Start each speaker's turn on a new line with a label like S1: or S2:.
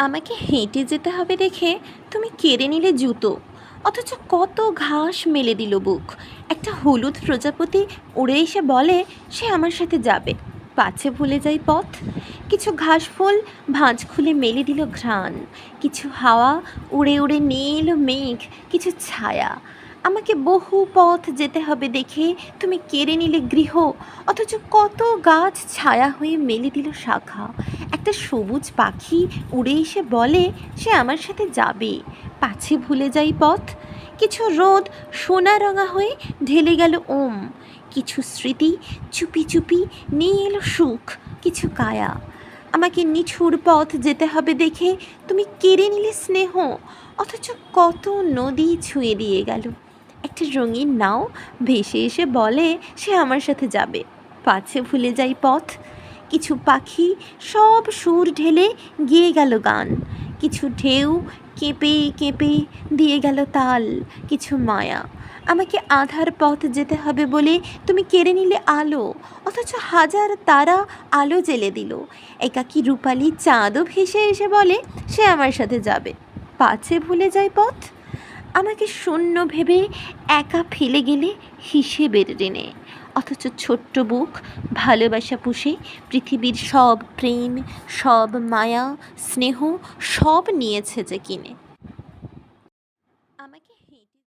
S1: আমাকে হেঁটে যেতে হবে দেখে তুমি কেড়ে নিলে জুতো, অথচ কত ঘাস মেলে দিল বুক। একটা হলুদ প্রজাপতি উড়ে এসে বলে সে আমার সাথে যাবে, পাছে ভুলে যাই পথ। কিছু ঘাস ফুল ভাঁজ খুলে মেলে দিল ঘ্রাণ, কিছু হাওয়া উড়ে উড়ে নিয়ে এলো মেঘ, কিছু ছায়া। আমাকে বহু পথ যেতে হবে দেখে তুমি কেড়ে নিলে গৃহ, অথচ কত গাছ ছায়া হয়ে মেলে দিল শাখা। একটা সবুজ পাখি উড়ে এসে বলে সে আমার সাথে যাবে, পাছে ভুলে যাই পথ। কিছু রোদ সোনা রঙা হয়ে ঢেলে গেল ওম, কিছু স্মৃতি চুপি চুপি নিয়ে এলো সুখ, কিছু কায়া। আমাকে নিঠুর পথ যেতে হবে দেখে তুমি কেড়ে নিলে স্নেহ, অথচ কত নদী ছুঁয়ে দিয়ে গেল। একটা রঙিন নাও ভেসে এসে বলে সে আমার সাথে যাবে, পাছে ভুলে যাই পথ। কিছু পাখি সব সুর ঢেলে গেয়ে গেল গান, কিছু ঢেউ কেঁপে কেঁপে দিয়ে গেল তাল, কিছু মায়া। আমাকে আধার পথ যেতে হবে বলে তুমি কেড়ে নিলে আলো, অথচ হাজার তারা আলো জ্বেলে দিল। একাকী রূপালি চাঁদও ভেসে এসে বলে সে আমার সাথে যাবে, পাছে ভুলে যায় পথ। আমাকে শূন্য ভেবে একা ফেলে গেলে হিসেবের ঋণে, অথচ ছোট্ট বুক ভালোবাসা পুষে পৃথিবীর সব প্রেম, সব মায়া, স্নেহ সব নিয়েছে যে কিনে।